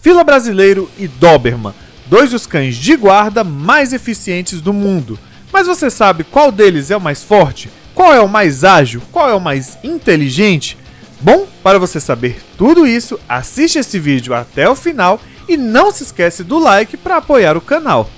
Fila Brasileiro e Doberman, dois dos cães de guarda mais eficientes do mundo. Mas você sabe qual deles é o mais forte? Qual é o mais ágil? Qual é o mais inteligente? Bom, para você saber tudo isso, assiste esse vídeo até o final e não se esquece do like para apoiar o canal.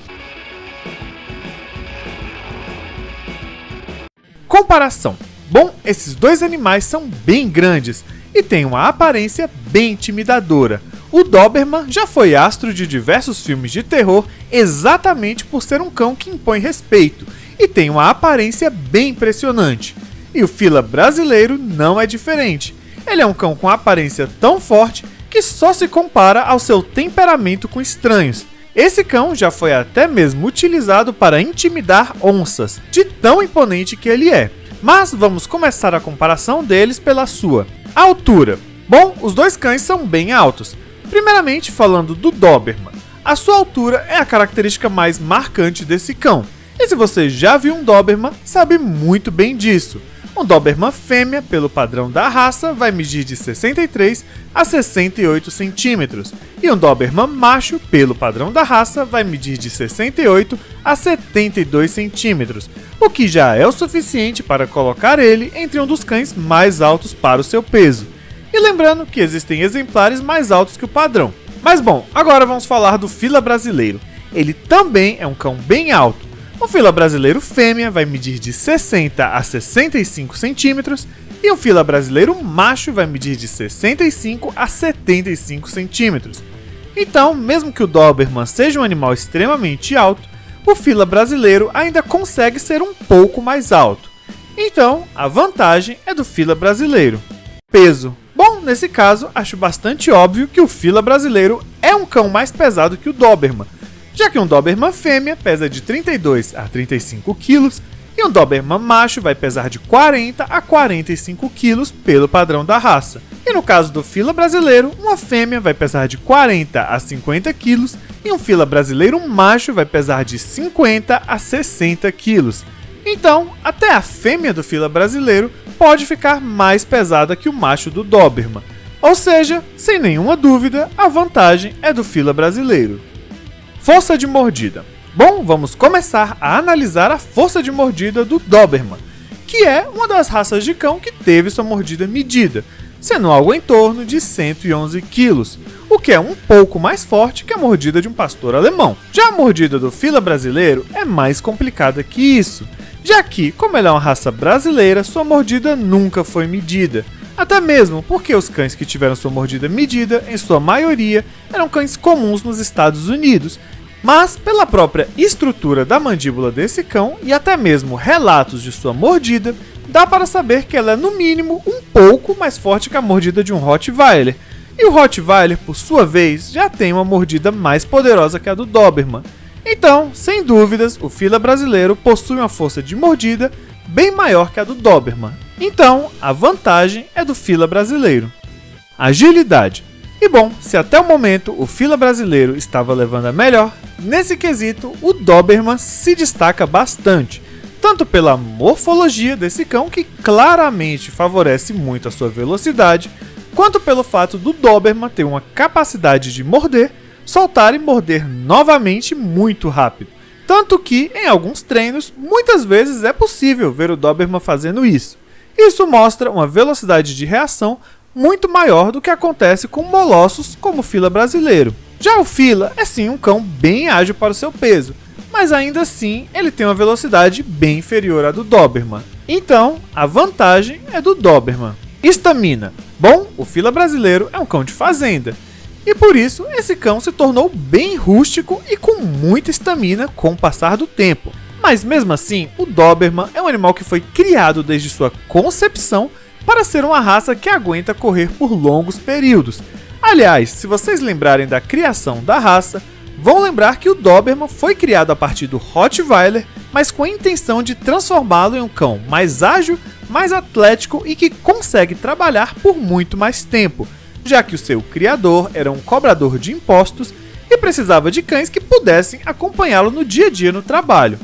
Comparação. Bom, esses dois animais são bem grandes e têm uma aparência bem intimidadora. O Doberman já foi astro de diversos filmes de terror exatamente por ser um cão que impõe respeito e tem uma aparência bem impressionante. E o Fila Brasileiro não é diferente. Ele é um cão com aparência tão forte que só se compara ao seu temperamento com estranhos. Esse cão já foi até mesmo utilizado para intimidar onças, de tão imponente que ele é. Mas vamos começar a comparação deles pela sua altura. Bom, os dois cães são bem altos. Primeiramente falando do Doberman, a sua altura é a característica mais marcante desse cão. E se você já viu um Doberman, sabe muito bem disso. Um Doberman fêmea, pelo padrão da raça, vai medir de 63 a 68 centímetros. E um Doberman macho, pelo padrão da raça, vai medir de 68 a 72 centímetros, o que já é o suficiente para colocar ele entre um dos cães mais altos para o seu peso. E lembrando que existem exemplares mais altos que o padrão. Mas bom, agora vamos falar do Fila Brasileiro. Ele também é um cão bem alto. O Fila Brasileiro fêmea vai medir de 60 a 65 centímetros e o Fila Brasileiro macho vai medir de 65 a 75 centímetros. Então, mesmo que o Doberman seja um animal extremamente alto, o Fila Brasileiro ainda consegue ser um pouco mais alto. Então, a vantagem é do Fila Brasileiro. Peso. Bom, nesse caso, acho bastante óbvio que o Fila Brasileiro é um cão mais pesado que o Doberman, já que um Doberman fêmea pesa de 32 a 35 kg e um Doberman macho vai pesar de 40 a 45 kg pelo padrão da raça. E no caso do Fila Brasileiro, uma fêmea vai pesar de 40 a 50 kg e um Fila Brasileiro macho vai pesar de 50 a 60 kg. Então, até a fêmea do Fila Brasileiro pode ficar mais pesada que o macho do Doberman. Ou seja, sem nenhuma dúvida, a vantagem é do Fila Brasileiro. Força de mordida. Bom, vamos começar a analisar a força de mordida do Doberman, que é uma das raças de cão que teve sua mordida medida, sendo algo em torno de 111 kg, o que é um pouco mais forte que a mordida de um pastor alemão. Já a mordida do Fila Brasileiro é mais complicada que isso, já que, como ele é uma raça brasileira, sua mordida nunca foi medida. Até mesmo porque os cães que tiveram sua mordida medida, em sua maioria, eram cães comuns nos Estados Unidos, mas pela própria estrutura da mandíbula desse cão e até mesmo relatos de sua mordida, dá para saber que ela é no mínimo um pouco mais forte que a mordida de um Rottweiler. E o Rottweiler, por sua vez, já tem uma mordida mais poderosa que a do Doberman. Então, sem dúvidas, o Fila Brasileiro possui uma força de mordida bem maior que a do Doberman. Então, a vantagem é do Fila Brasileiro. Agilidade. E bom, se até o momento o Fila Brasileiro estava levando a melhor, nesse quesito o Doberman se destaca bastante, tanto pela morfologia desse cão, que claramente favorece muito a sua velocidade, quanto pelo fato do Doberman ter uma capacidade de morder, soltar e morder novamente muito rápido. Tanto que, em alguns treinos, muitas vezes é possível ver o Doberman fazendo isso. Isso mostra uma velocidade de reação muito maior do que acontece com molossos como o Fila Brasileiro. Já o Fila é sim um cão bem ágil para o seu peso, mas ainda assim ele tem uma velocidade bem inferior à do Doberman. Então, a vantagem é do Doberman. Estamina. Bom, o Fila Brasileiro é um cão de fazenda, e por isso esse cão se tornou bem rústico e com muita estamina com o passar do tempo. Mas mesmo assim, o Doberman é um animal que foi criado desde sua concepção para ser uma raça que aguenta correr por longos períodos. Aliás, se vocês lembrarem da criação da raça, vão lembrar que o Doberman foi criado a partir do Rottweiler, mas com a intenção de transformá-lo em um cão mais ágil, mais atlético e que consegue trabalhar por muito mais tempo, já que o seu criador era um cobrador de impostos e precisava de cães que pudessem acompanhá-lo no dia a dia no trabalho.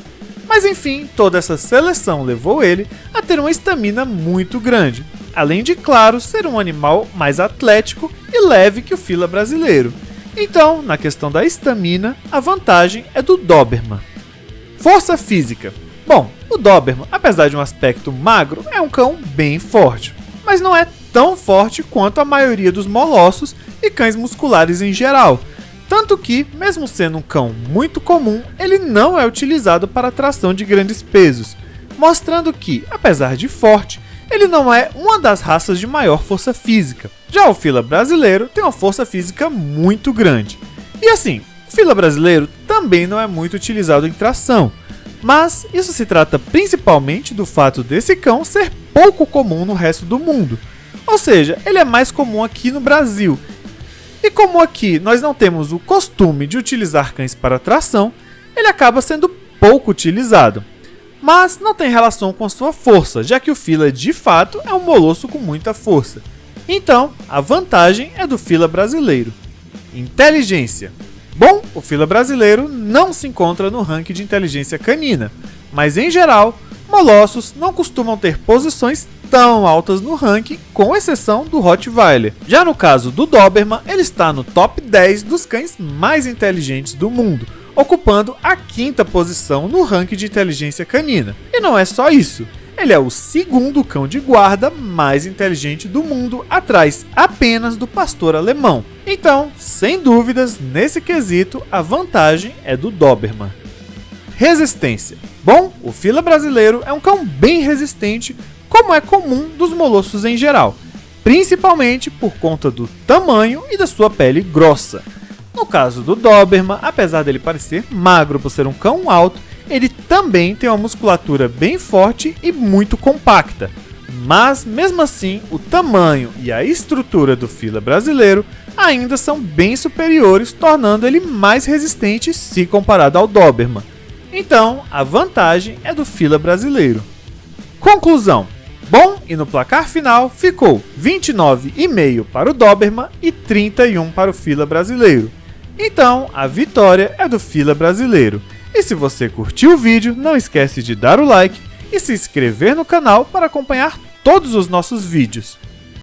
Mas enfim, toda essa seleção levou ele a ter uma estamina muito grande, além de, claro, ser um animal mais atlético e leve que o Fila Brasileiro. Então, na questão da estamina, a vantagem é do Doberman. Força física. Bom, o Doberman, apesar de um aspecto magro, é um cão bem forte, mas não é tão forte quanto a maioria dos molossos e cães musculares em geral. Tanto que, mesmo sendo um cão muito comum, ele não é utilizado para a tração de grandes pesos, mostrando que, apesar de forte, ele não é uma das raças de maior força física. Já o Fila brasileiro tem uma força física muito grande. E assim, o Fila brasileiro também não é muito utilizado em tração, mas isso se trata principalmente do fato desse cão ser pouco comum no resto do mundo. Ou seja, ele é mais comum aqui no Brasil. E como aqui nós não temos o costume de utilizar cães para tração, ele acaba sendo pouco utilizado. Mas não tem relação com a sua força, já que o Fila de fato é um molosso com muita força. Então, a vantagem é do Fila brasileiro. Inteligência. Bom, o Fila brasileiro não se encontra no ranking de inteligência canina, mas em geral, molossos não costumam ter posições tão altas no ranking, com exceção do Rottweiler. Já no caso do Doberman, ele está no top 10 dos cães mais inteligentes do mundo, ocupando a 5ª posição no ranking de inteligência canina. E não é só isso, ele é o 2º cão de guarda mais inteligente do mundo, atrás apenas do pastor alemão. Então, sem dúvidas, nesse quesito, a vantagem é do Doberman. Resistência. Bom, o Fila brasileiro é um cão bem resistente, como é comum dos molossos em geral, principalmente por conta do tamanho e da sua pele grossa. No caso do Doberman, apesar dele parecer magro por ser um cão alto, ele também tem uma musculatura bem forte e muito compacta. Mas, mesmo assim, o tamanho e a estrutura do Fila brasileiro ainda são bem superiores, tornando ele mais resistente se comparado ao Doberman. Então, a vantagem é do Fila brasileiro. Conclusão. Bom, e no placar final ficou 29,5 para o Doberman e 31 para o Fila brasileiro. Então, a vitória é do Fila brasileiro. E se você curtiu o vídeo, não esquece de dar o like e se inscrever no canal para acompanhar todos os nossos vídeos.